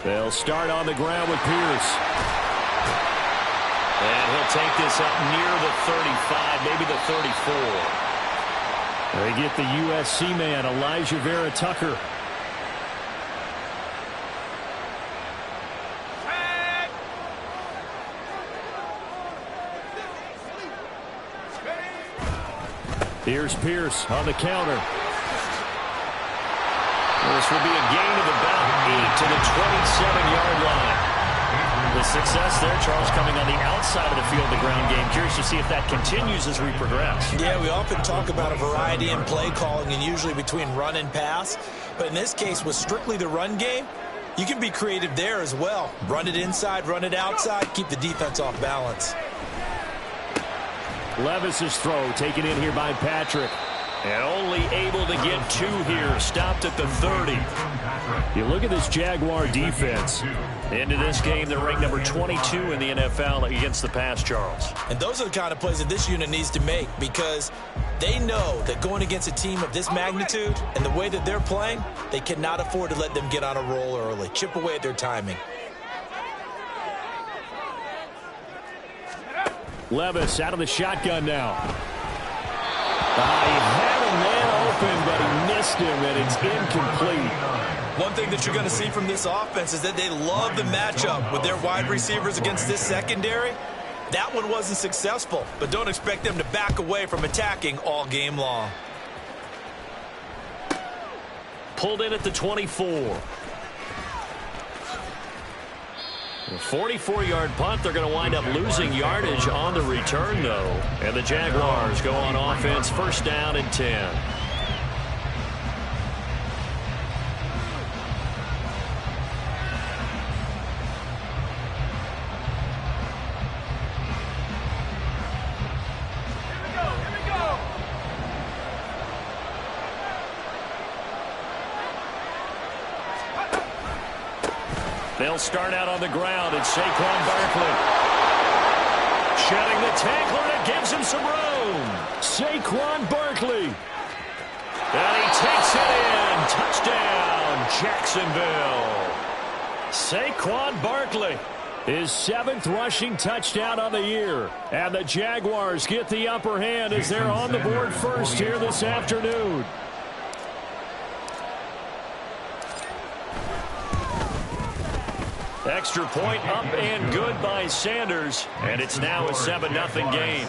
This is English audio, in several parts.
They'll start on the ground with Pierce. And he'll take this up near the 35, maybe the 34. They get the USC man, Elijah Vera Tucker. Here's Pierce on the counter. This will be a gain of about 8 to the 27-yard line. The success there, Charles, coming on the outside of the field, the ground game. Curious to see if that continues as we progress. Yeah, we often talk about a variety in play calling and usually between run and pass. But in this case, with strictly the run game, you can be creative there as well. Run it inside, run it outside, keep the defense off balance. Levis's throw taken in here by Patrick. And only able to get 2 here. Stopped at the 30. You look at this Jaguar defense. Into this game, they're ranked number 22 in the NFL against the pass, Charles. And those are the kind of plays that this unit needs to make because they know that going against a team of this magnitude and the way that they're playing, they cannot afford to let them get on a roll early. Chip away at their timing. Levis out of the shotgun now. He had a man open, but he missed him, and it's incomplete. One thing that you're going to see from this offense is that they love the matchup with their wide receivers against this secondary. That one wasn't successful, but don't expect them to back away from attacking all game long. Pulled in at the 24. A 44-yard punt. They're going to wind up losing yardage on the return, though. And the Jaguars go on offense, first down and 10. They'll start out on the ground. It's Saquon Barkley. Shedding the tackler that gives him some room. Saquon Barkley. And he takes it in. Touchdown, Jacksonville. Saquon Barkley. His 7th rushing touchdown on the year. And the Jaguars get the upper hand as they're on the board first here this afternoon. Extra point up and good by Sanders. And it's now a 7-0 game.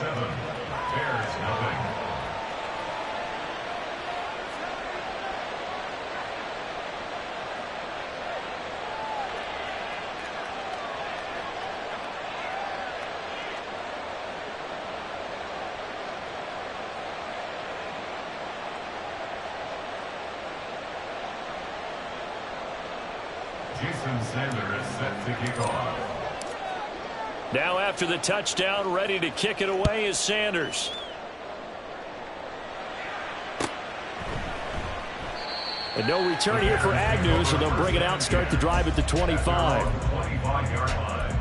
Sanders set to kick off. Now after the touchdown, ready to kick it away is Sanders. And no return here for Agnew, so they'll bring it out and start the drive at the 25. 25-yard line.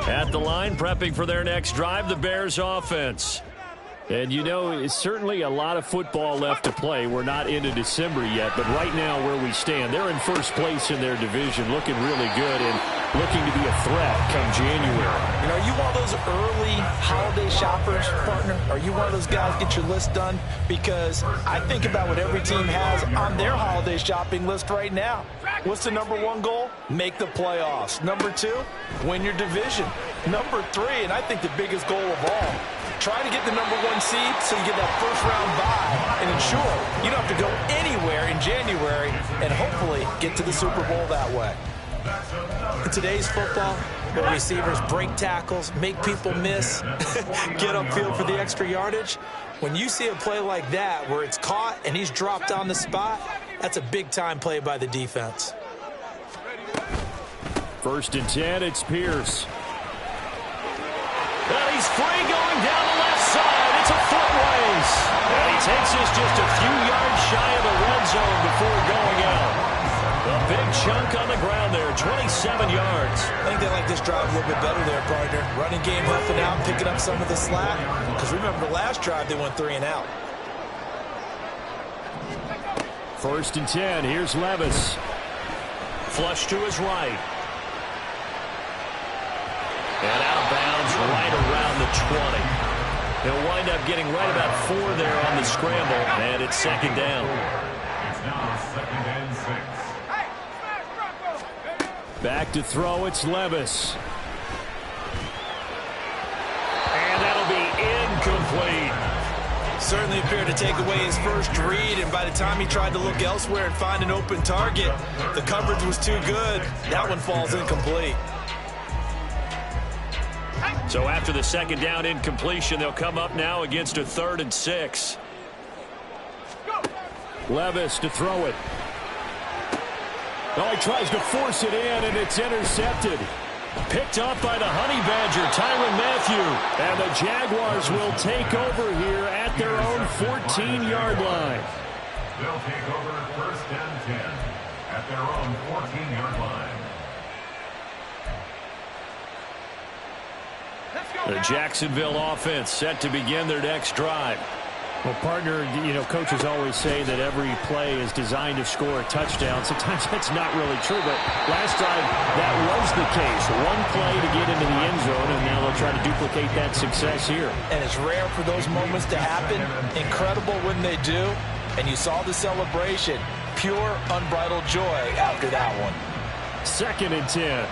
At the line, prepping for their next drive, the Bears offense. And, you know, it's certainly a lot of football left to play. We're not into December yet, but right now where we stand, they're in first place in their division, looking really good and looking to be a threat come January. You know, are you one of those early holiday shoppers, partner? Are you one of those guys get your list done? Because I think about what every team has on their holiday shopping list right now. What's the #1 goal? Make the playoffs. #2, win your division. #3, and I think the biggest goal of all, try to get the #1 seed so you get that first-round bye and ensure you don't have to go anywhere in January and hopefully get to the Super Bowl that way. In today's football, where receivers break tackles, make people miss, get upfield for the extra yardage, when you see a play like that where it's caught and he's dropped on the spot, that's a big-time play by the defense. First and 10, it's Pierce. And he's free going down the left side. It's a foot race. And he takes us just a few yards shy of the red zone before going out. A big chunk on the ground there, 27 yards. I think they like this drive a little bit better there, partner. Running game helping out, picking up some of the slack. Because remember the last drive, they went 3 and out. 1st and 10. Here's Levis. Flush to his right. And out of bounds right around the 20. He'll wind up getting right about 4 there on the scramble. And it's 2nd down. It's now 2nd and 6. Back to throw, it's Levis. And that'll be incomplete. Certainly appeared to take away his first read, and by the time he tried to look elsewhere and find an open target, the coverage was too good. That one falls incomplete. So after the 2nd down incompletion, they'll come up now against a 3rd and 6. Levis to throw it. Oh, he tries to force it in, and it's intercepted. Picked up by the Honey Badger, Tyrann Mathieu. And the Jaguars will take over here at their own 14-yard line. They'll take over 1st and 10 at their own 14-yard line. The Jacksonville offense set to begin their next drive. Well, partner, you know, coaches always say that every play is designed to score a touchdown. Sometimes that's not really true, but last time that was the case. One play to get into the end zone, and now they'll try to duplicate that success here. And it's rare for those moments to happen. Incredible when they do. And you saw the celebration. Pure, unbridled joy after that one. 2nd and 10.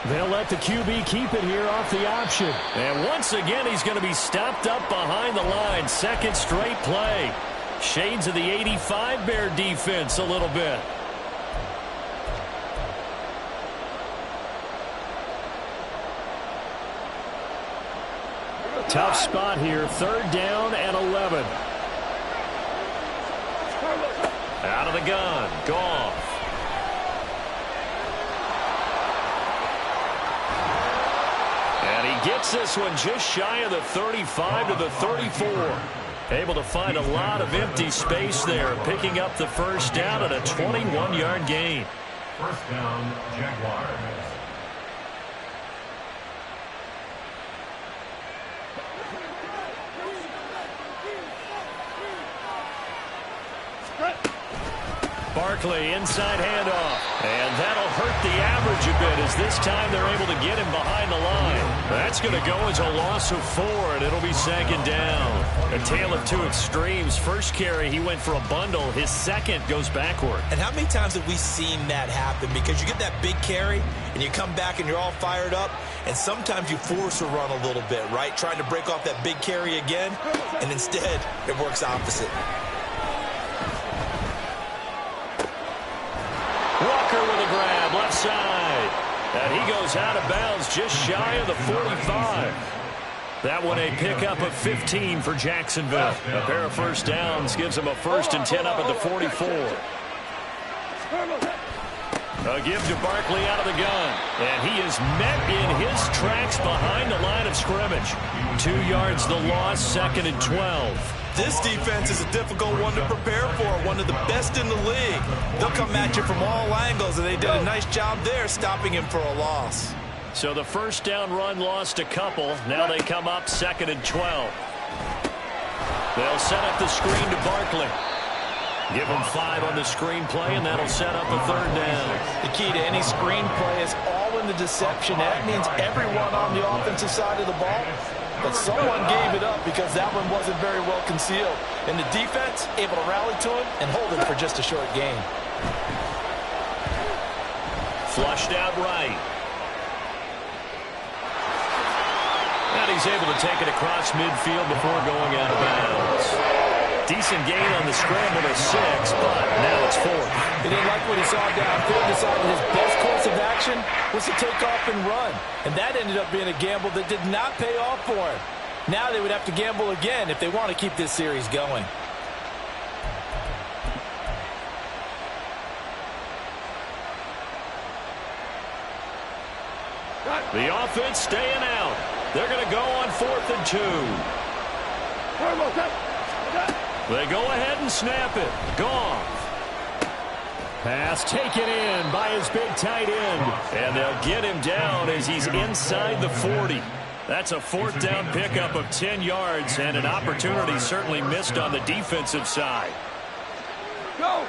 They'll let the QB keep it here off the option. And once again, he's going to be stopped up behind the line. 2nd straight play. Shades of the 85 Bear defense a little bit. Tough spot here. 3rd down and 11. Out of the gun. Goff. And he gets this one just shy of the 35 to the 34. Able to find a lot of empty space there, picking up the 1st down at a 21-yard gain. 1st down, Jaguars. Barkley, inside handoff. And that'll hurt the average a bit as this time they're able to get him behind the line. That's going to go as a loss of 4, and it'll be 2nd down. A tale of two extremes. First carry, he went for a bundle. His second goes backward. And how many times have we seen that happen? Because you get that big carry, and you come back and you're all fired up, and sometimes you force a run a little bit, right? Trying to break off that big carry again, and instead it works opposite. Walker with a grab, left side. And he goes out of bounds just shy of the 45. That one a pickup of 15 for Jacksonville. A pair of 1st downs gives him a 1st and 10 up at the 44. A give to Barkley out of the gun. And he is met in his tracks behind the line of scrimmage. 2 yards the loss, 2nd and 12. This defense is a difficult one to prepare for, one of the best in the league. They'll come at you from all angles, and they did a nice job there stopping him for a loss. So the 1st down run lost a couple. Now they come up 2nd and 12. They'll set up the screen to Barkley. Give him 5 on the screen play, and that'll set up a 3rd down. The key to any screen play is all in the deception. That means everyone on the offensive side of the ball. But someone gave it up because that one wasn't very well concealed. And the defense able to rally to him and hold him for just a short gain. Flushed out right. And he's able to take it across midfield before going out of bounds. Decent gain on the scramble to 6, but now it's 4th. He didn't like what he saw downfield, decided his best course of action was to take off and run. And that ended up being a gamble that did not pay off for him. Now they would have to gamble again if they want to keep this series going. The offense staying out. They're going to go on 4th and 2. They go ahead and snap it. Goff. Pass taken in by his big tight end. And they'll get him down as he's inside the 40. That's a fourth down pickup of 10 yards and an opportunity certainly missed on the defensive side. Go!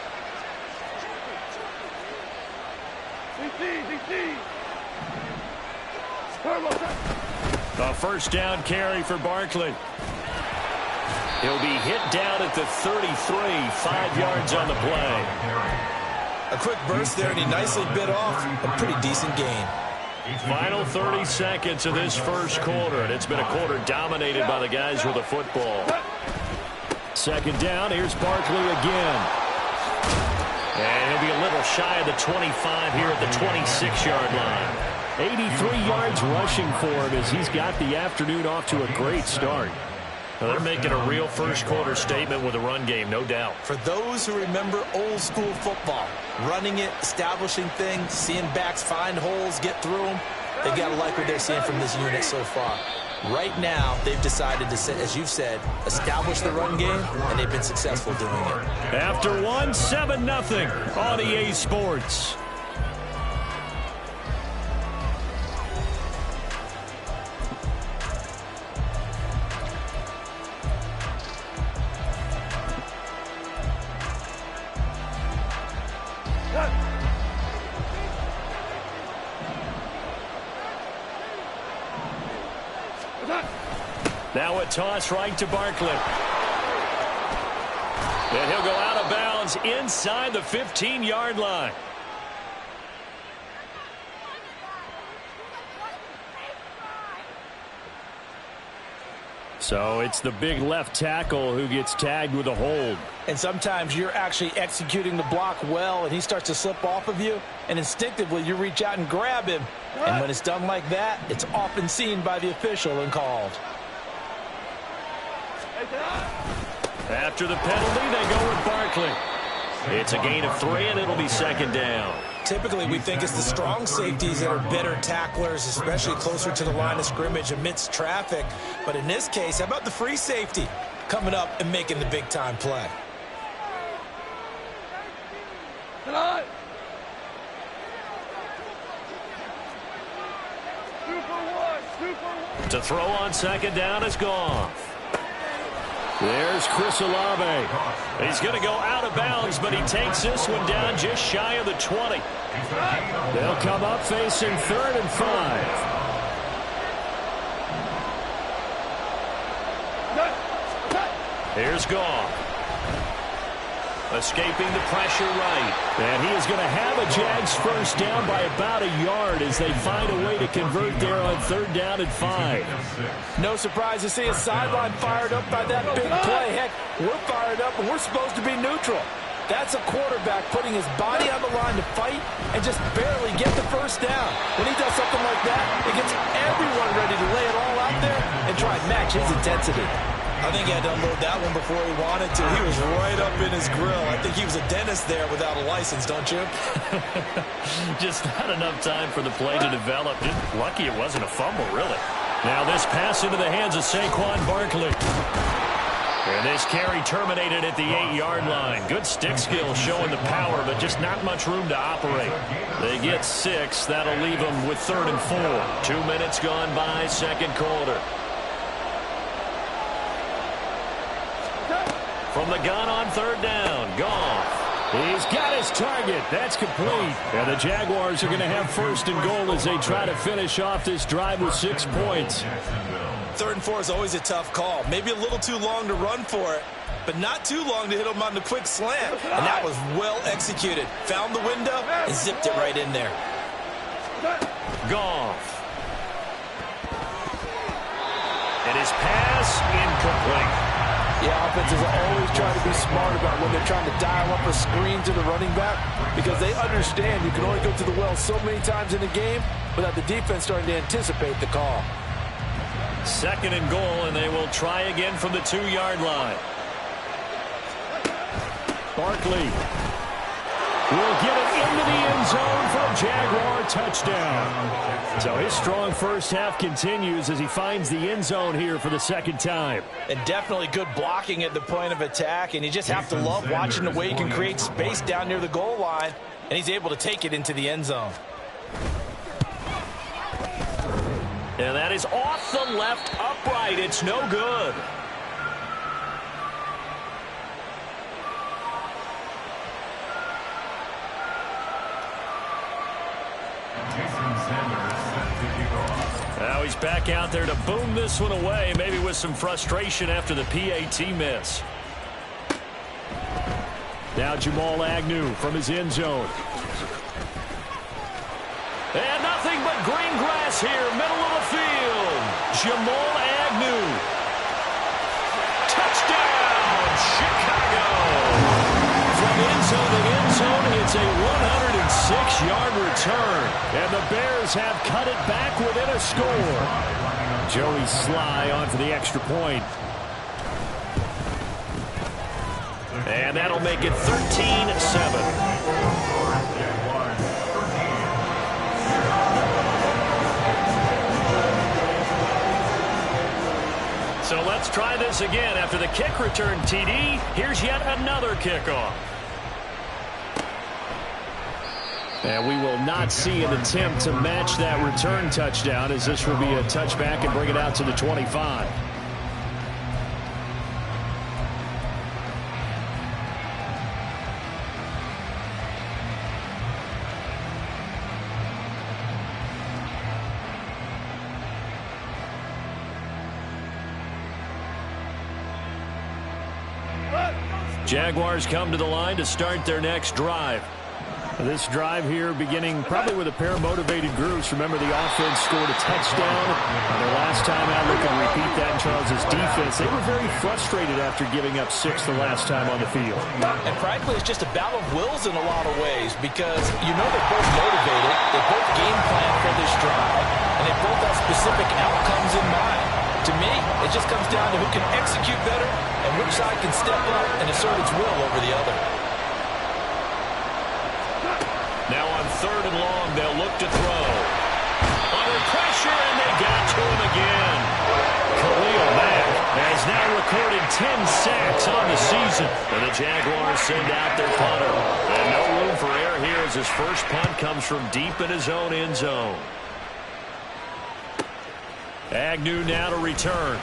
A first down carry for Barkley. He'll be hit down at the 33, 5 yards on the play. A quick burst there, and he nicely bit off a pretty decent gain. Final 30 seconds of this first quarter, and it's been a quarter dominated by the guys with the football. Second down, here's Barkley again. And he'll be a little shy of the 25 here at the 26-yard line. 83 yards rushing for him as he's got the afternoon off to a great start. Well, they're making a real first-quarter statement with a run game, no doubt. For those who remember old-school football, running it, establishing things, seeing backs find holes, get through them, they got to like what they're seeing from this unit so far. Right now, they've decided to, as you've said, establish the run game, and they've been successful doing it. After one, 7-0 on EA Sports. Now a toss right to Barkley. And he'll go out of bounds inside the 15-yard line. So it's the big left tackle who gets tagged with a hold. And sometimes you're actually executing the block well, and he starts to slip off of you, and instinctively you reach out and grab him. And when it's done like that, it's often seen by the official and called. After the penalty, they go with Barkley. It's a gain of 3, and it'll be second down. Typically, we think it's the strong safeties that are better tacklers, especially closer to the line of scrimmage amidst traffic. But in this case, how about the free safety coming up and making the big-time play? To throw on second down is Goff. There's Chris Olave. He's going to go out of bounds, but he takes this one down just shy of the 20. They'll come up facing 3rd and 5. Here's Goff. Escaping the pressure right. And he is going to have a Jags first down by about a yard as they find a way to convert there on 3rd down and 5. No surprise to see a sideline fired up by that big play. Heck, we're fired up and we're supposed to be neutral. That's a quarterback putting his body on the line to fight and just barely get the first down. When he does something like that, it gets everyone ready to lay it all out there and try and match his intensity. I think he had to unload that one before he wanted to. He was right up in his grill. I think he was a dentist there without a license, don't you? Just not enough time for the play to develop. Just lucky it wasn't a fumble, really. Now this pass into the hands of Saquon Barkley. And this carry terminated at the 8-yard line. Good stick skill showing the power, but just not much room to operate. They get 6. That'll leave them with 3rd and 4. 2 minutes gone by, second quarter. From the gun on 3rd down, Goff. He's got his target. That's complete. And the Jaguars are going to have 1st and goal as they try to finish off this drive with 6 points. 3rd and 4 is always a tough call. Maybe a little too long to run for it, but not too long to hit him on the quick slant. And that was well executed. Found the window and zipped it right in there. Goff. And his pass incomplete. Yeah, offenses are always trying to be smart about when they're trying to dial up a screen to the running back because they understand you can only go to the well so many times in a game without the defense starting to anticipate the call. 2nd and goal, and they will try again from the 2-yard line. Barkley. will get it into the end zone for a Jaguar touchdown. So his strong first half continues as he finds the end zone here for the second time. And definitely good blocking at the point of attack, and you just have to love watching the way he can create space down near the goal line, and he's able to take it into the end zone. And that is off the left upright. It's no good. Now he's back out there to boom this one away, maybe with some frustration after the PAT miss. Now Jamal Agnew from his end zone. And nothing but green grass here, middle of the field. Jamal Agnew. Touchdown, Chicago. From end zone to end zone, it's a 106-yard return. And the Bears have cut it back within a score. Joey Sly on for the extra point. And that'll make it 13-7. So let's try this again. After the kick return, TD, here's yet another kickoff. And we will not see an attempt to match that return touchdown, as this will be a touchback and bring it out to the 25. Jaguars come to the line to start their next drive. This drive here beginning probably with a pair of motivated groups. Remember, the offense scored a touchdown. Their last time out, look and repeat that in Charles' defense. They were very frustrated after giving up 6 the last time on the field. And frankly, it's just a battle of wills in a lot of ways, because you know they're both motivated, they both game plan for this drive, and they both have specific outcomes in mind. To me, it just comes down to who can execute better and which side can step up and assert its will over the other. Now on 3rd and long, they'll look to throw. Under pressure, and they got to him again. Khalil Mack has now recorded 10 sacks on the season. And the Jaguars send out their punter. And no room for error here as his first punt comes from deep in his own end zone. Agnew now to return.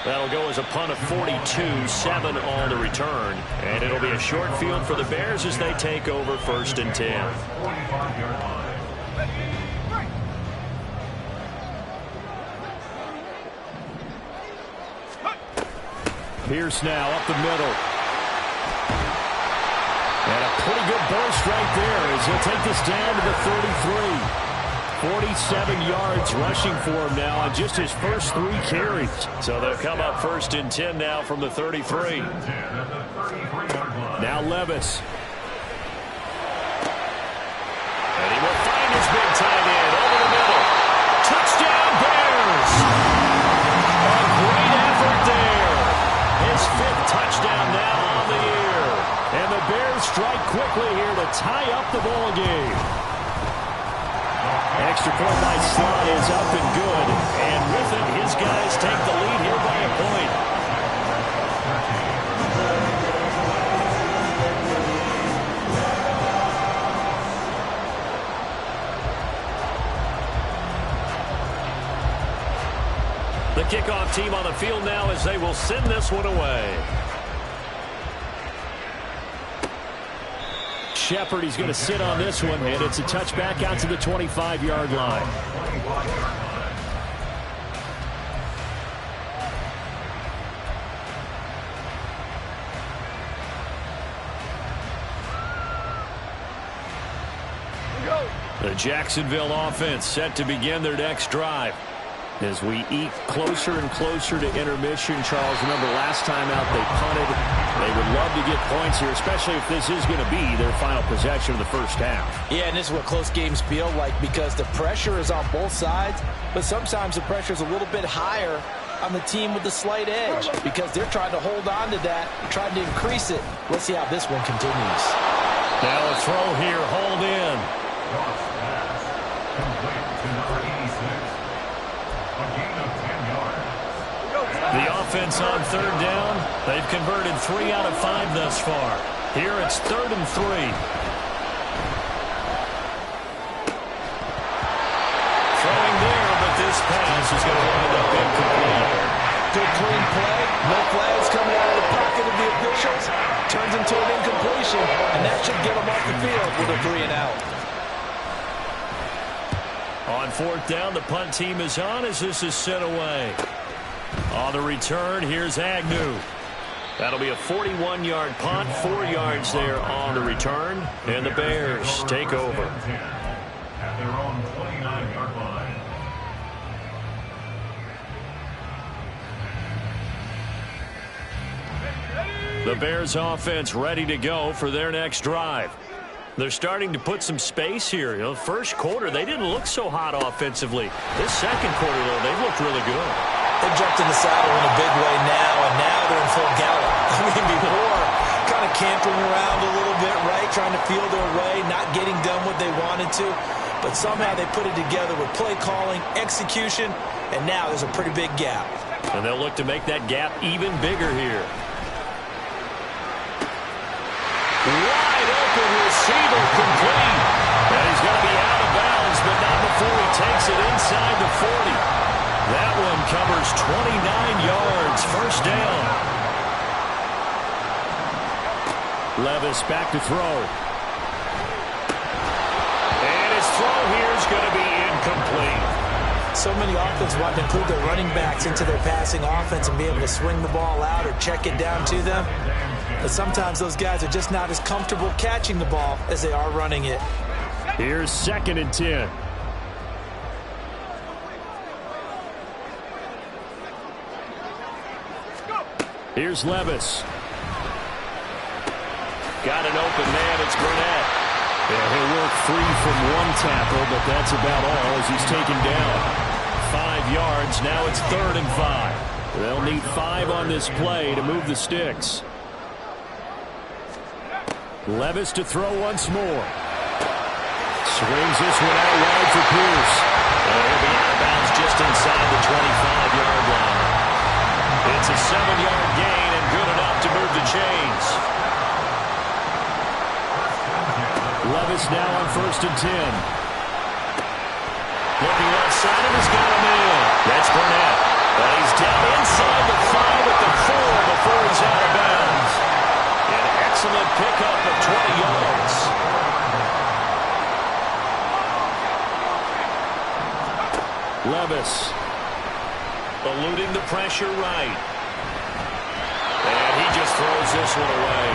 That'll go as a punt of 42, 7 on the return. And it'll be a short field for the Bears as they take over 1st and 10. Pierce now up the middle. And a pretty good burst right there as he'll take this down to the 33. 47 yards rushing for him now on just his first 3 carries. So they'll come up 1st and 10 now from the 33. Now Levis. And he will find his big tight end over the middle. Touchdown Bears! A great effort there. His 5th touchdown now on the year. And the Bears strike quickly here to tie up the ball game. Extra point by Sly is up and good. And with it, his guys take the lead here by a point. The kickoff team on the field now as they will send this one away. Shepard, he's going to sit on this one, and it's a touchback out to the 25-yard line. The Jacksonville offense set to begin their next drive. As we eke closer and closer to intermission, Charles, remember last time out they punted. They would love to get points here, especially if this is going to be their final possession of the first half. Yeah, and this is what close games feel like, because the pressure is on both sides, but sometimes the pressure is a little bit higher on the team with the slight edge, because they're trying to hold on to that, trying to increase it. Let's see how this one continues. Now a throw here, hauled in. Cross pass. Complete to number 86. A gain of 10 yards. The offense on third down. They've converted 3 out of 5 thus far. Here it's 3rd and 3. Throwing there, but this pass is going to wind up incomplete. Good clean play. No flags coming out of the pocket of the officials. Turns into an incompletion, and that should get them off the field with a 3 and out. On 4th down, the punt team is on as this is sent away. On the return, here's Agnew. That'll be a 41-yard punt, 4 yards there on the return, and the Bears take over. At their own 29-yard line. The Bears offense ready to go for their next drive. They're starting to put some space here. You know, first quarter, they didn't look so hot offensively. This second quarter, though, they've looked really good. They jumped in the saddle in a big way now, and now they're in full gallop. I mean, before, kind of cantering around a little bit, right, trying to feel their way, not getting done what they wanted to. But somehow they put it together with play calling, execution, and now there's a pretty big gap. And they'll look to make that gap even bigger here. Wide open receiver complete. And he's going to be out of bounds, but not before he takes it inside the 40. That one covers 29 yards. First down. Levis back to throw. And his throw here is going to be incomplete. So many offenses want to include their running backs into their passing offense and be able to swing the ball out or check it down to them. But sometimes those guys are just not as comfortable catching the ball as they are running it. Here's 2nd and 10. Here's Levis. Got an open man. It's Burnett. Yeah, he'll work free from one tackle, but that's about all as he's taken down. 5 yards. Now it's 3rd and 5. They'll need 5 on this play to move the sticks. Levis to throw once more. Swings this one out wide for Pierce. He'll be out of bounds just inside the 25-yard line. It's a 7-yard gain and good enough to move the chains. Levis now on 1st and 10. Looking left side, and he's got him in. That's Burnett. But he's down inside the 5 at the 4 before he's out of bounds. An excellent pickup of 20 yards. Levis. Eluding the pressure right. And he just throws this one away.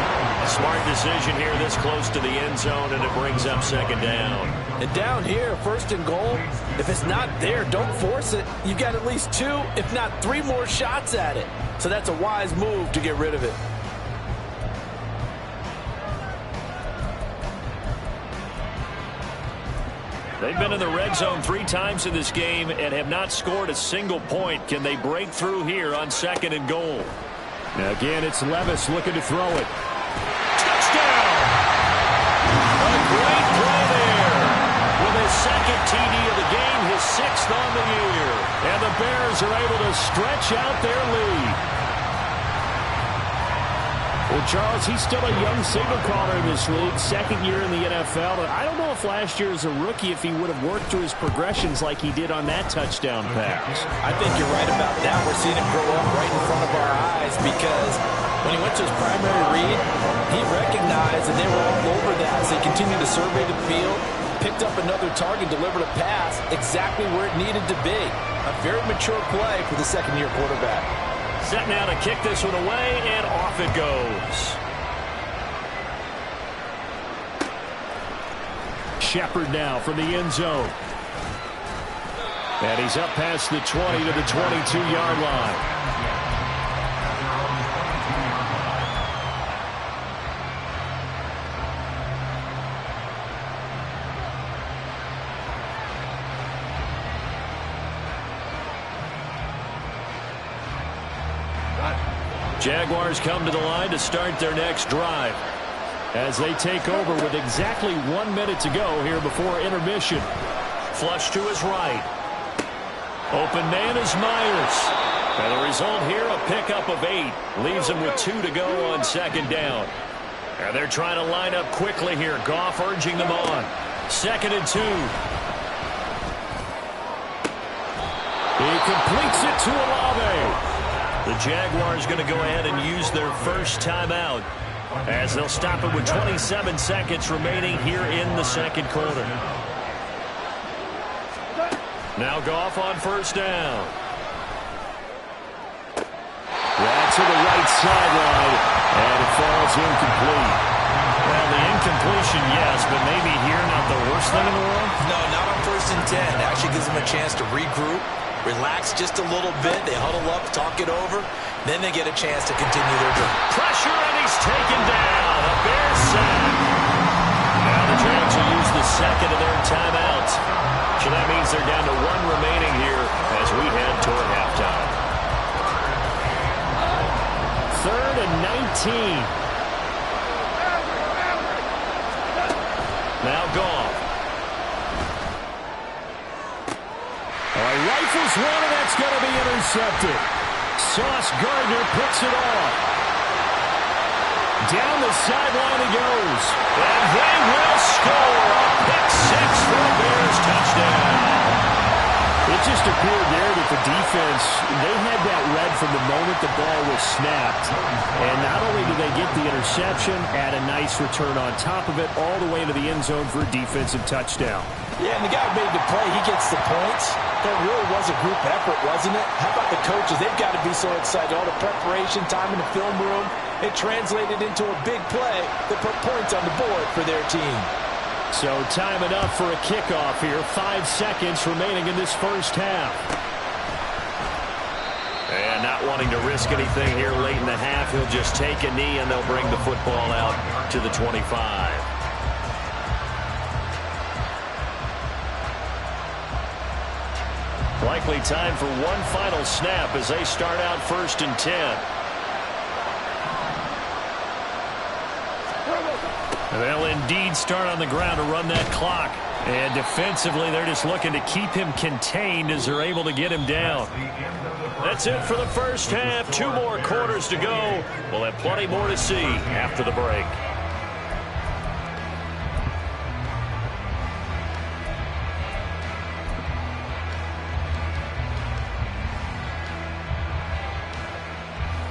Smart decision here this close to the end zone, and it brings up 2nd down. And down here, 1st and goal, if it's not there, don't force it. You've got at least 2, if not 3 more shots at it. So that's a wise move to get rid of it. They've been in the red zone 3 times in this game and have not scored a single point. Can they break through here on 2nd and goal? Now again, it's Levis looking to throw it. Touchdown! A great play there. With his 2nd TD of the game, his 6th on the year. And the Bears are able to stretch out their lead. Well, Charles, he's still a young signal caller in this league, 2nd year in the NFL. I don't know if last year as a rookie, if he would have worked through his progressions like he did on that touchdown pass. I think you're right about that. We're seeing him grow up right in front of our eyes because when he went to his primary read, he recognized that they were all over that as they continued to survey the field, picked up another target, delivered a pass exactly where it needed to be. A very mature play for the 2nd-year quarterback. Set now to kick this one away, and off it goes. Shepard now from the end zone. And he's up past the 20 to the 22-yard line. Jaguars come to the line to start their next drive. as they take over with exactly 1 minute to go here before intermission. Flush to his right. Open man is Myers. And the result here, a pickup of 8. Leaves him with 2 to go on second down. And they're trying to line up quickly here. Goff urging them on. 2nd and 2. He completes it to Olave. The Jaguars going to go ahead and use their first timeout as they'll stop it with 27 seconds remaining here in the second quarter. Now Goff on first down. Right to the right sideline, and it falls incomplete. Well, the incompletion, yes, but maybe here not the worst thing in the world? No, not on 1st and 10. Actually gives them a chance to regroup, relax just a little bit. They huddle up, talk it over. Then they get a chance to continue their journey. Pressure, and he's taken down. A Bears sack. Now the Jags will use the second of their timeouts. So that means they're down to 1 remaining here as we head toward halftime. 3rd and 19. Now Goff. Rifles one, and that's going to be intercepted. Sauce Gardner picks it off. Down the sideline he goes. And they will score a pick 6 for a Bears touchdown. It just appeared there that the defense, they had that read from the moment the ball was snapped. And not only did they get the interception, add a nice return on top of it, all the way to the end zone for a defensive touchdown. Yeah, and the guy who made the play, he gets the points. That really was a group effort, wasn't it? How about the coaches? They've got to be so excited. All the preparation, time in the film room, it translated into a big play that put points on the board for their team. So time enough for a kickoff here. 5 seconds remaining in this first half. And not wanting to risk anything here late in the half, he'll just take a knee and they'll bring the football out to the 25. Likely time for one final snap as they start out 1st and 10. They'll indeed start on the ground to run that clock. And defensively, they're just looking to keep him contained as they're able to get him down. That's it for the first half. 2 more quarters to go. We'll have plenty more to see after the break.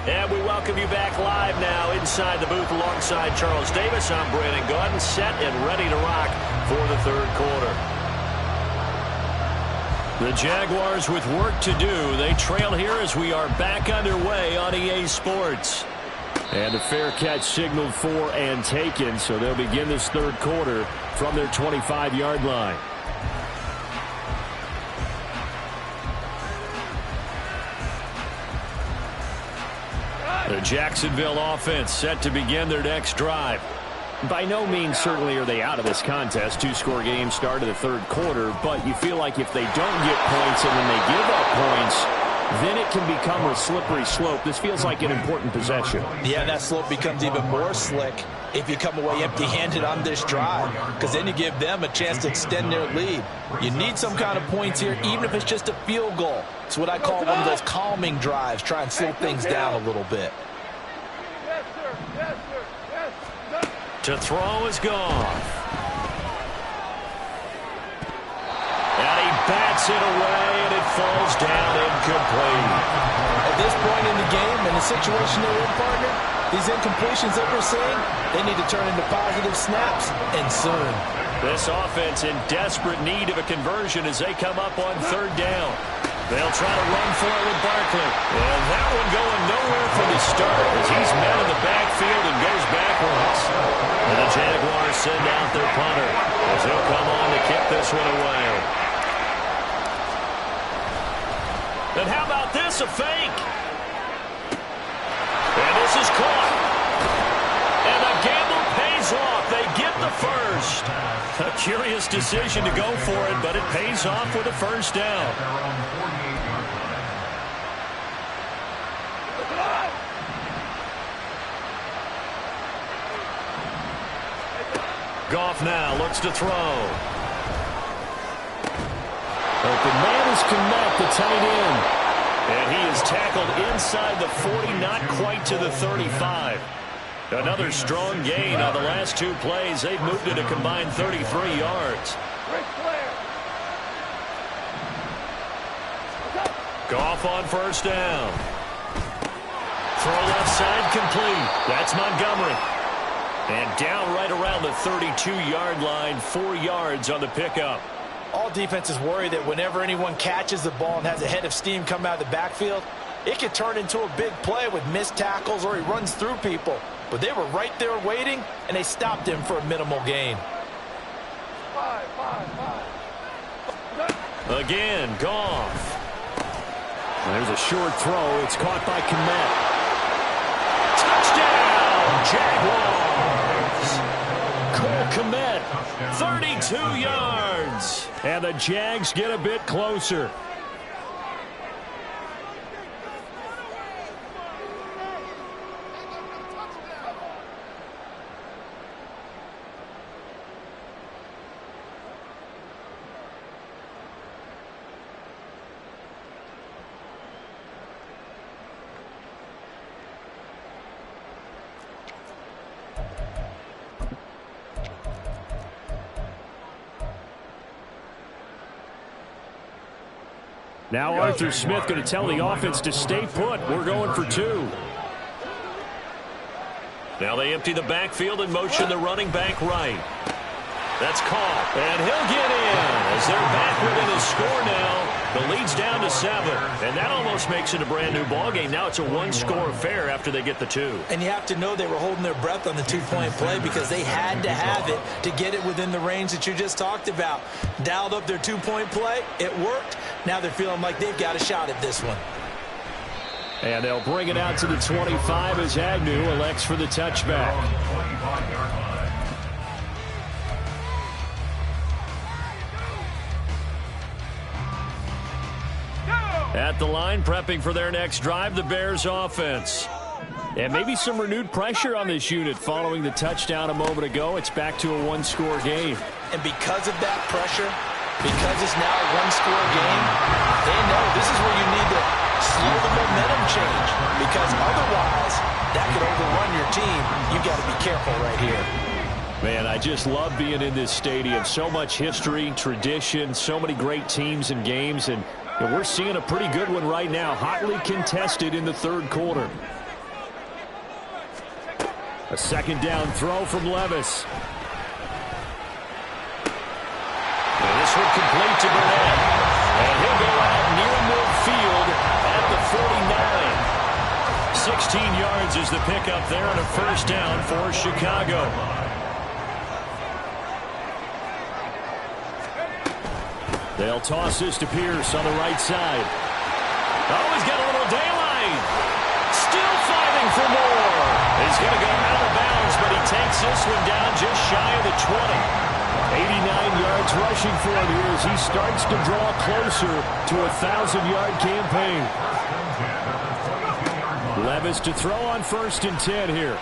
And we welcome you back live now inside the booth alongside Charles Davis. I'm Brandon Gaudin, set and ready to rock for the 3rd quarter. The Jaguars with work to do. They trail here as we are back underway on EA Sports. And a fair catch signaled for and taken, so they'll begin this 3rd quarter from their 25-yard line. The Jacksonville offense set to begin their next drive. By no means certainly are they out of this contest. 2-score game start of the 3rd quarter, but you feel like if they don't get points and then they give up points, then it can become a slippery slope. This feels like an important possession. Yeah, that slope becomes even more slick if you come away empty-handed on this drive, because then you give them a chance to extend their lead. You need some kind of points here, even if it's just a field goal. It's what I call one of those calming drives. Try and slow things down a little bit. Yes, sir. Yes, sir. Yes, sir. To throw is gone. And he bats it away, and it falls down incomplete. At this point in the game, in the situation they're in, partner, these incompletions that we're seeing, they need to turn into positive snaps, and soon. This offense in desperate need of a conversion as they come up on 3rd down. They'll try to run for it with Barkley. And that one going nowhere from the start as he's met in the backfield and goes backwards. And the Jaguars send out their punter as he'll come on to kick this one away. And how about this, a fake? And this is caught. And the gamble pays off. They get the first. A curious decision to go for it, but it pays off with a 1st down. Goff now looks to throw. Open man is Kmet, the tight end. And he is tackled inside the 40, not quite to the 35. Another strong gain on the last two plays. They've moved it a combined 33 yards. Goff on first down. Throw left side complete. That's Montgomery. And down right around the 32-yard line, 4 yards on the pickup. All defenses worry that whenever anyone catches the ball and has a head of steam come out of the backfield, it could turn into a big play with missed tackles or he runs through people. But they were right there waiting, and they stopped him for a minimal gain. Again, Goff. There's a short throw. It's caught by Kmet. Touchdown, Jaguars. Cole Kmet, 32 yards. And the Jags get a bit closer. Now Arthur Smith going to tell the offense to stay put. We're going for 2. Now they empty the backfield and motion the running back right. That's caught, and he'll get in as they're back within a score now. The lead's down to 7, and that almost makes it a brand-new ballgame. Now it's a one-score affair after they get the 2. And you have to know they were holding their breath on the two-point play because they had to have it to get it within the range that you just talked about. Dialed up their two-point play. It worked. Now they're feeling like they've got a shot at this one. And they'll bring it out to the 25 as Agnew elects for the touchback. At the line, prepping for their next drive, the Bears offense. And maybe some renewed pressure on this unit following the touchdown a moment ago. It's back to a one-score game. And because of that pressure, because it's now a one-score game, they know this is where you need to slow the momentum change. Because otherwise, that could overrun your team. You've got to be careful right here. Man, I just love being in this stadium. So much history, tradition, so many great teams and games. And we're seeing a pretty good one right now, hotly contested in the third quarter. A second down throw from Levis. And this one complete to Burnett. And he'll go out near midfield at the 49. 16 yards is the pickup there and a first down for Chicago. They'll toss this to Pierce on the right side. Oh, he's got a little daylight. Still fighting for more. He's going to go out of bounds, but he takes this one down just shy of the 20. 89 yards rushing for him here as he starts to draw closer to a 1,000-yard campaign. Levis to throw on 1st and 10 here.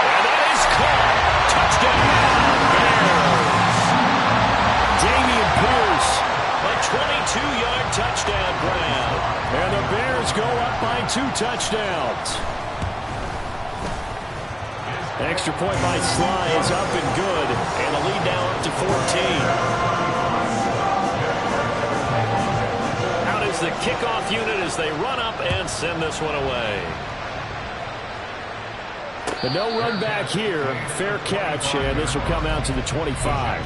And that is caught. Touchdown. Dameon Pierce. A 22-yard touchdown grab. And the Bears go up by 2 touchdowns. Extra point by Sly is up and good. And the lead now up to 14. Out is the kickoff unit as they run up and send this one away. The no run back here. Fair catch, and this will come out to the 25.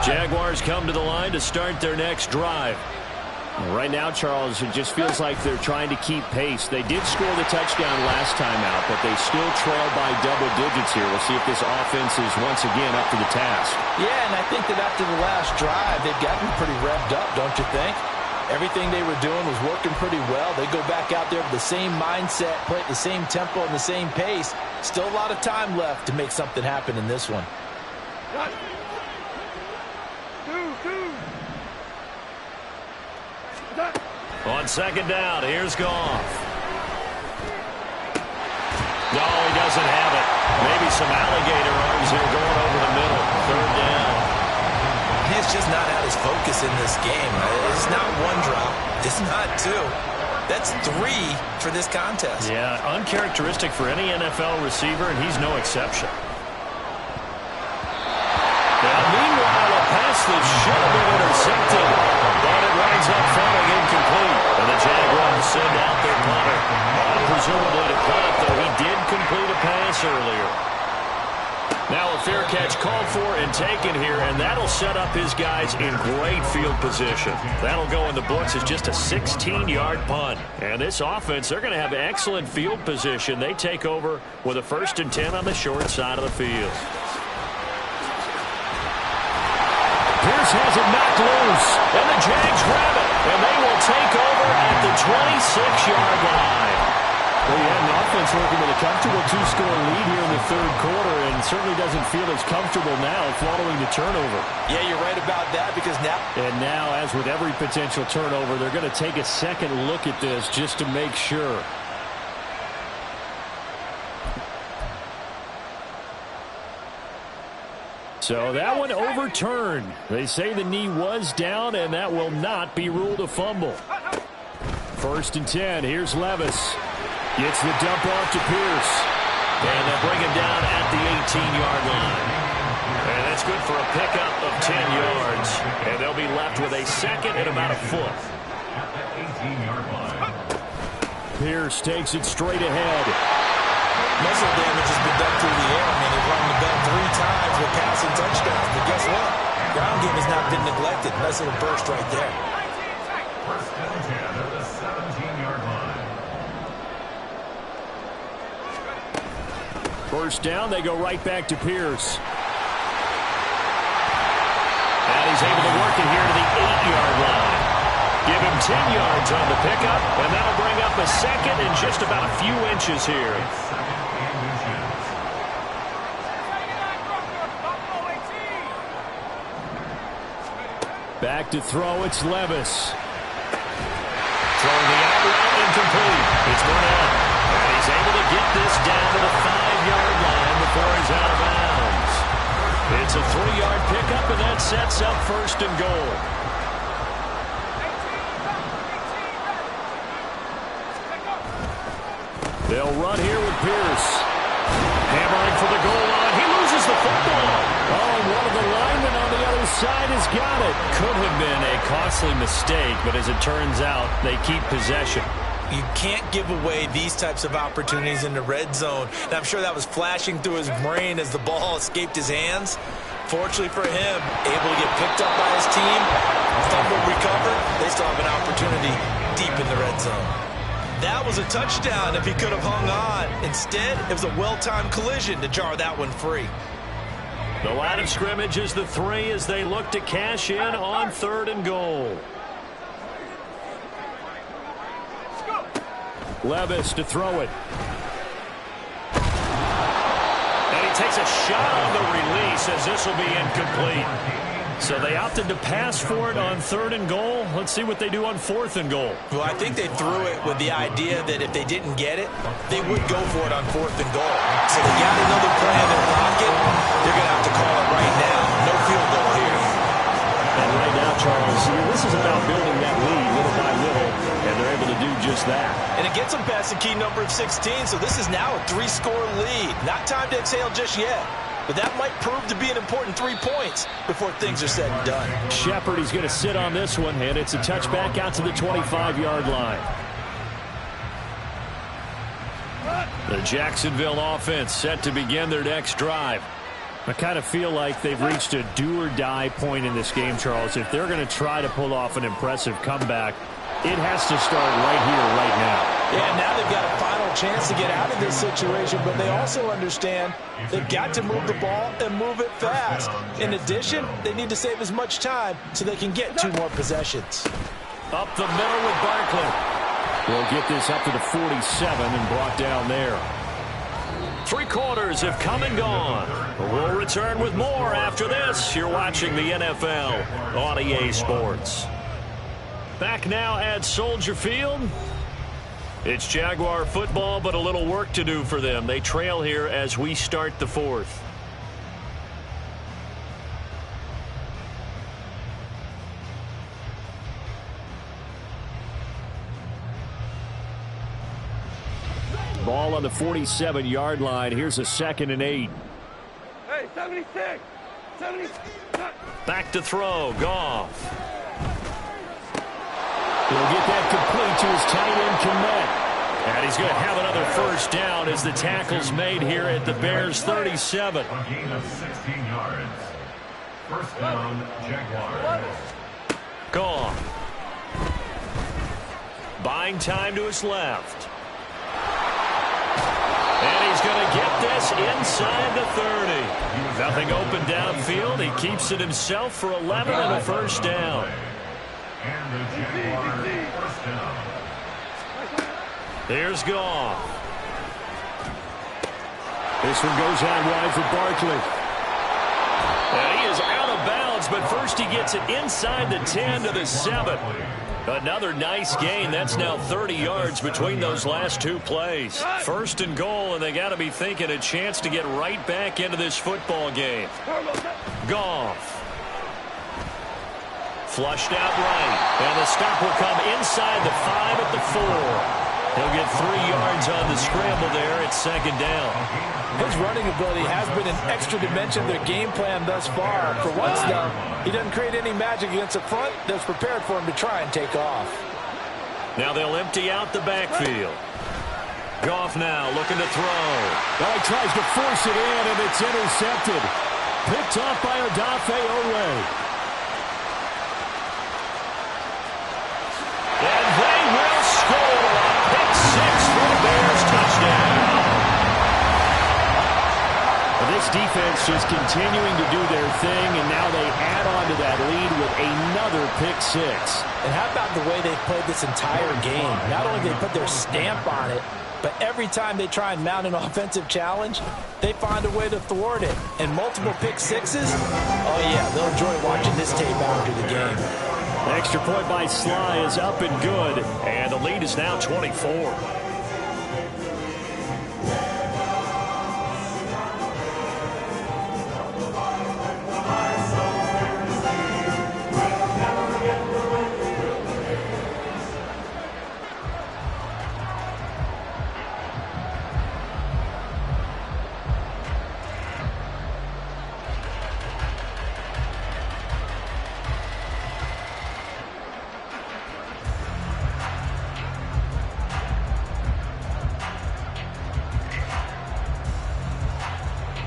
Jaguars come to the line to start their next drive. Right now, Charles, it just feels like they're trying to keep pace. They did score the touchdown last time out, but they still trail by double digits here. We'll see if this offense is once again up to the task. Yeah, and I think that after the last drive, they've gotten pretty revved up, don't you think? Everything they were doing was working pretty well. They go back out there with the same mindset, play at the same tempo and the same pace. Still a lot of time left to make something happen in this one. On second down, here's Goff. No, he doesn't have it. Maybe some alligator arms here going over the middle. Third down. He's just not out his focus in this game. It's not one drop. It's not two. That's three for this contest. Yeah, uncharacteristic for any NFL receiver, and he's no exception. Now, meanwhile, a pass that should have been intercepted, but it winds up falling incomplete. And the Jaguars send out their punter. Presumably to punt, though he did complete a pass earlier. Now a fair catch called for and taken here, and that'll set up his guys in great field position. That'll go in the books as just a 16-yard punt. And this offense, they're going to have excellent field position. They take over with a 1st and 10 on the short side of the field. Pierce has it knocked loose. And the Jags grab it, and they will take over at the 26-yard line. Well, you had an offense working with a comfortable 2-score lead here in the third quarter, and certainly doesn't feel as comfortable now following the turnover. Yeah, you're right about that, because now... And now, as with every potential turnover, they're going to take a second look at this just to make sure. So that one overturned. They say the knee was down, and that will not be ruled a fumble. 1st and 10. Here's Levis. Gets the dump off to Pierce. And they'll bring him down at the 18-yard line. And that's good for a pickup of 10 yards. And they'll be left with a second and about a foot. At the 18-yard line. Pierce takes it straight ahead. Muscle damage has been done through the air. I mean, they've run the bell 3 times with passing touchdowns. But guess what? Ground game has not been neglected. Nice little burst right there. 1st and 10 at the 17-yard line. 1st down, they go right back to Pierce. And he's able to work it here to the 8-yard line. Give him 10 yards on the pickup, and that'll bring up a second and just about a few inches here. Back to throw, it's Levis. Throwing the out route incomplete. It's Burnett. And he's able to get this down to the 5-yard line before he's out of bounds. It's a 3-yard pickup, and that sets up 1st and goal. They'll run here with Pierce. Hammering for the goal line. He loses the football. Oh, and one of the linemen on the other side has got it. Could have been a costly mistake, but as it turns out, they keep possession. You can't give away these types of opportunities in the red zone. And I'm sure that was flashing through his brain as the ball escaped his hands. Fortunately for him, able to get picked up by his team, fumble recovered, they still have an opportunity deep in the red zone. That was a touchdown if he could have hung on. Instead, it was a well-timed collision to jar that one free. The line of scrimmage is the 3 as they look to cash in on 3rd and goal. Levis to throw it. And he takes a shot on the release as this will be incomplete. So they opted to pass for it on 3rd and goal. Let's see what they do on 4th and goal. Well, I think they threw it with the idea that if they didn't get it, they would go for it on 4th and goal. So they got another play in their pocket. They're going to have to call it right now. No field goal here. And right now, Charles, this is about building that lead little by little, and they're able to do just that. And it gets them past the key number of 16, so this is now a 3-score lead. Not time to exhale just yet. But that might prove to be an important 3 points before things are said and done. Shepard, he's going to sit on this one, and it's a touchback out to the 25-yard line. The Jacksonville offense set to begin their next drive. I kind of feel like they've reached a do-or-die point in this game, Charles. If they're going to try to pull off an impressive comeback, it has to start right here, right now. Yeah, now they've got a final chance to get out of this situation, but they also understand they've got to move the ball and move it fast. In addition, they need to save as much time so they can get 2 more possessions. Up the middle with Barkley. We'll get this up to the 47 and brought down there. 3 quarters have come and gone. We'll return with more after this. You're watching the NFL on EA Sports. Back now at Soldier Field. It's Jaguar football, but a little work to do for them. They trail here as we start the fourth. Ball on the 47-yard line. Here's a 2nd and 8. Hey, 76. 76. Back to throw. Goff. He'll get that complete to his tight end, Kmet. And he's going to have another first down as the tackle's made here at the Bears 37. A gain of 16 yards. First down, Jaguars. Goff. Buying time to his left. And he's going to get this inside the 30. Nothing open downfield. He keeps it himself for 11 and a first down. And the Jaguars first down. There's Goff. This one goes out wide for Barkley. And he is out of bounds, but first he gets it inside the 10 to the 7. Another nice gain. That's now 30 yards between those last two plays. First and goal, and they got to be thinking a chance to get right back into this football game. Goff. Flushed out right. And the stop will come inside the 5 at the 4. He'll get 3 yards on the scramble there at second down. His running ability has been an extra dimension of their game plan thus far. For once, though, he doesn't create any magic against the front that's prepared for him to try and take off. Now they'll empty out the backfield. Goff now looking to throw. Well, he tries to force it in, and it's intercepted. Picked off by Odafe Oweh. And they will score a pick 6 for the Bears touchdown. This defense just continuing to do their thing, and now they add on to that lead with another pick 6. And how about the way they played this entire game? Not only did they put their stamp on it, but every time they try and mount an offensive challenge, they find a way to thwart it. And multiple pick 6s, oh yeah, they'll enjoy watching this tape after the game. The extra point by Sly is up and good. And the lead is now 24.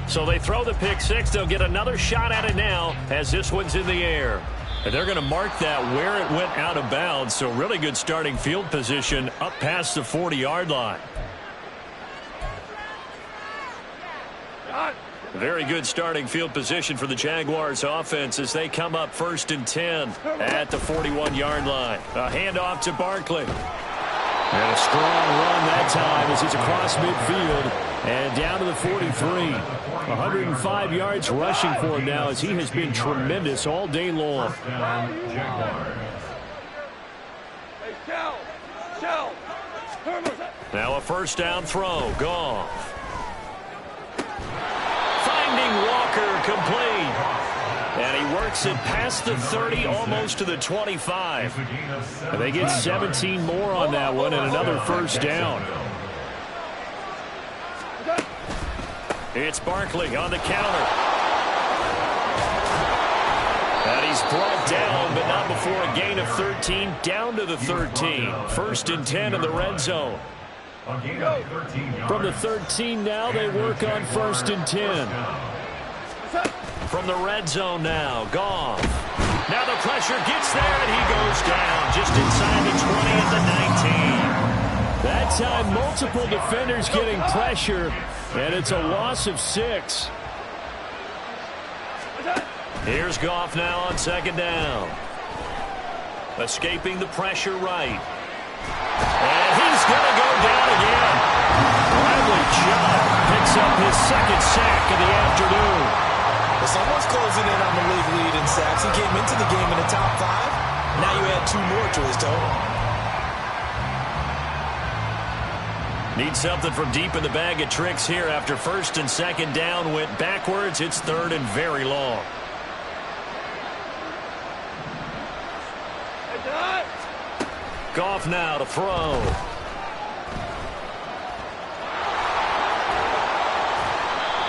So they throw the pick 6. They'll get another shot at it now as this one's in the air. And they're going to mark that where it went out of bounds. So really good starting field position up past the 40-yard line. Very good starting field position for the Jaguars offense as they come up 1st and 10 at the 41-yard line. A handoff to Barkley. And a strong run that time as he's across midfield and down to the 43. 105 yards rushing for him now as he has been tremendous all day long. Now a first down throw. Goff. Finding Walker complete. And he works it past the 30, almost to the 25. And they get 17 more on that one and another first down. It's Barkley on the counter. And he's brought down, but not before a gain of 13, down to the 13. 1st and 10 in the red zone. From the 13 now, they work on 1st and 10. From the red zone now, Goff. Now the pressure gets there, and he goes down just inside the 20 at the 19. That time, multiple defenders getting pressure, and it's a loss of 6. Here's Goff now on 2nd down. Escaping the pressure right. And he's going to go down again. Bradley Chubb picks up his 2nd sack of the afternoon. Someone's closing in on the league lead in sacks. He came into the game in the top 5. Now you add 2 more to his total. Need something from deep in the bag of tricks here after first and second down went backwards. It's third and very long. Goff now to throw.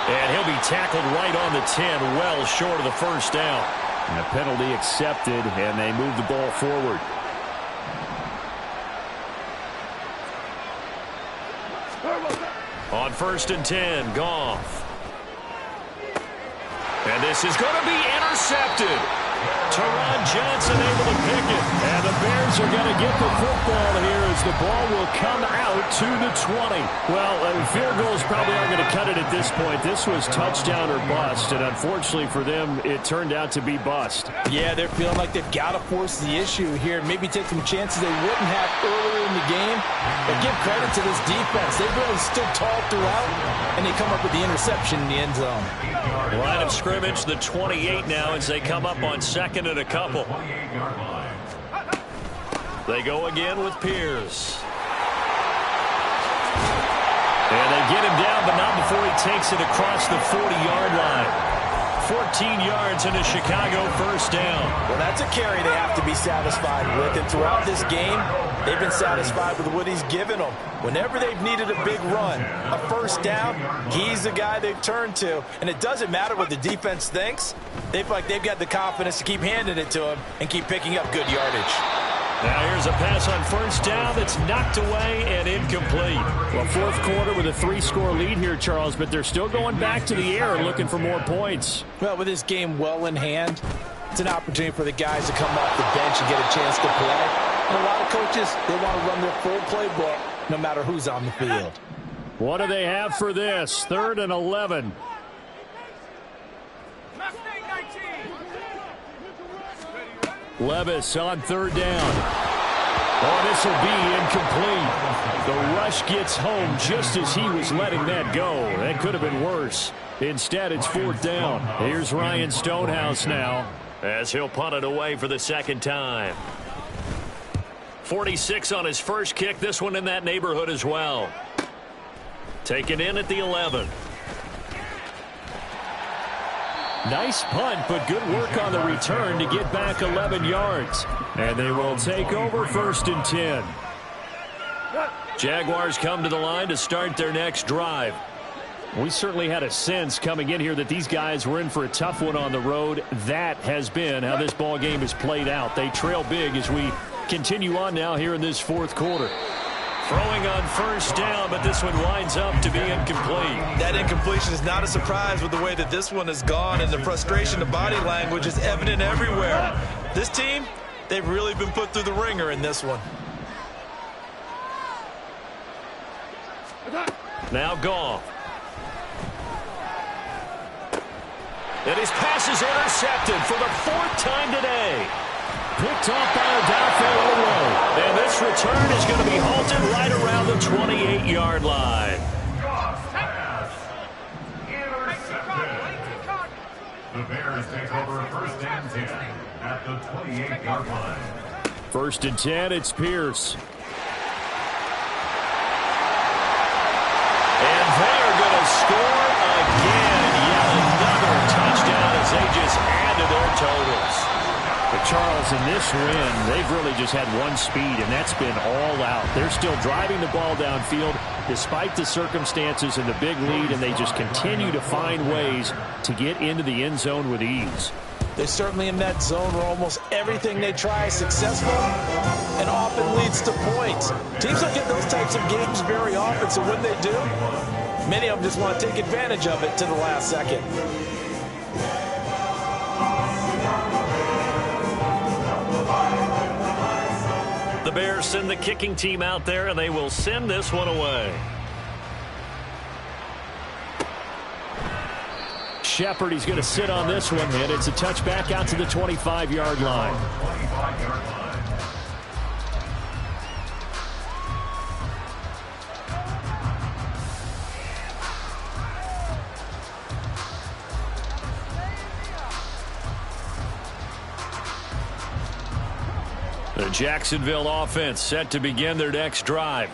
And he'll be tackled right on the 10, well short of the first down. And a penalty accepted, and they move the ball forward. On first and 10, Goff. And this is going to be intercepted. Teron Johnson able to pick it. And the Bears are going to get the football here as the ball will come out to the 20. Well, field goals probably aren't going to cut it at this point. This was touchdown or bust, and unfortunately for them, it turned out to be bust. Yeah, they're feeling like they've got to force the issue here. Maybe take some chances they wouldn't have earlier in the game. But give credit to this defense. They've really stood tall throughout, and they come up with the interception in the end zone. Line of scrimmage, the 28 now as they come up on second and a couple. They go again with Pierce. And they get him down, but not before he takes it across the 40-yard line. 14 yards into Chicago, first down. Well, that's a carry they have to be satisfied with. And throughout this game, they've been satisfied with what he's given them. Whenever they've needed a big run, a first down, he's the guy they've turned to. And it doesn't matter what the defense thinks. They feel like they've got the confidence to keep handing it to him and keep picking up good yardage. Now here's a pass on first down that's knocked away and incomplete. Well, fourth quarter with a 3-score lead here, Charles, but they're still going back to the air and looking for more points. Well, with this game well in hand, it's an opportunity for the guys to come off the bench and get a chance to play. And a lot of coaches, they want to run their full playbook no matter who's on the field. What do they have for this? 3rd and 11. Levis on 3rd down. Oh, this will be incomplete. The rush gets home just as he was letting that go. That could have been worse. Instead, it's 4th down. Here's Ryan Stonehouse now, as he'll punt it away for the second time. 46 on his first kick. This one in that neighborhood as well. Taken in at the 11. Nice punt, but good work on the return to get back 11 yards. And they will take over 1st and 10. Jaguars come to the line to start their next drive. We certainly had a sense coming in here that these guys were in for a tough one on the road. That has been how this ball game has played out. They trail big as we continue on now here in this 4th quarter. Throwing on first down, but this one winds up to be incomplete. That incompletion is not a surprise with the way that this one has gone, and the frustration of body language is evident everywhere. This team, they've really been put through the ringer in this one. Now Goff. And his pass is intercepted for the 4th time today. Picked off by Odafe Oweh. And this return is going to be halted right around the 28-yard line. The Bears take over 1st and 10 at the 28-yard line. 1st and 10, it's Pierce. And they're going to score again. Yet another touchdown as they just add to their totals. But Charles, in this win, they've really just had one speed, and that's been all out. They're still driving the ball downfield despite the circumstances and the big lead, and they just continue to find ways to get into the end zone with ease. They're certainly in that zone where almost everything they try is successful and often leads to points. Teams don't get those types of games very often, so when they do, many of them just want to take advantage of it to the last second. The Bears send the kicking team out there, and they will send this one away. Shepard, he's going to sit on this one, and it's a touchback out to the 25-yard line. The Jacksonville offense set to begin their next drive.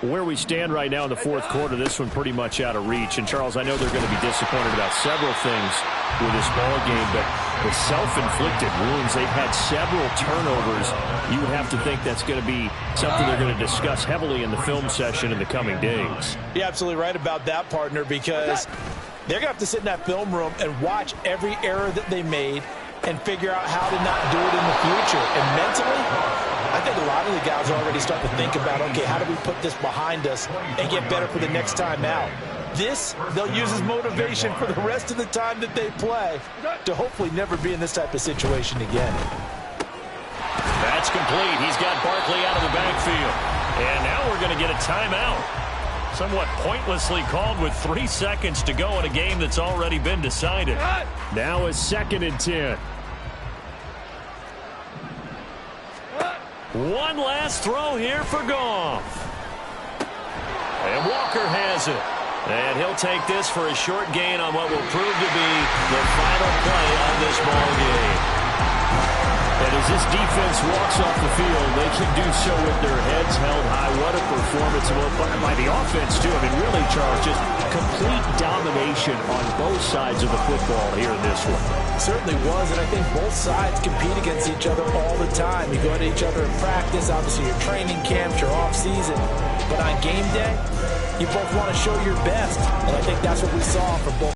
Where we stand right now in the fourth quarter, this one pretty much out of reach. And, Charles, I know they're going to be disappointed about several things with this ball game, but the self-inflicted wounds, they've had several turnovers. You would have to think that's going to be something they're going to discuss heavily in the film session in the coming days. You're absolutely right about that, partner, because they're going to have to sit in that film room and watch every error that they made and figure out how to not do it in the future. And mentally, I think a lot of the guys are already starting to think about, okay, how do we put this behind us and get better for the next time out? This, they'll use as motivation for the rest of the time that they play to hopefully never be in this type of situation again. That's complete. He's got Barkley out of the backfield. And now we're going to get a timeout. Somewhat pointlessly called with 3 seconds to go in a game that's already been decided. Now is 2nd and 10. One last throw here for Goff. And Walker has it. And he'll take this for a short gain on what will prove to be the final play of this ball game. And as this defense walks off the field, they can do so with their heads held high. What a performance by the offense, too. I mean, really, Charles, just complete domination on both sides of the football here in this one. Certainly was, and I think both sides compete against each other all the time. You go at each other in practice, obviously your training camps, your off-season. But on game day, you both want to show your best, and I think that's what we saw from both.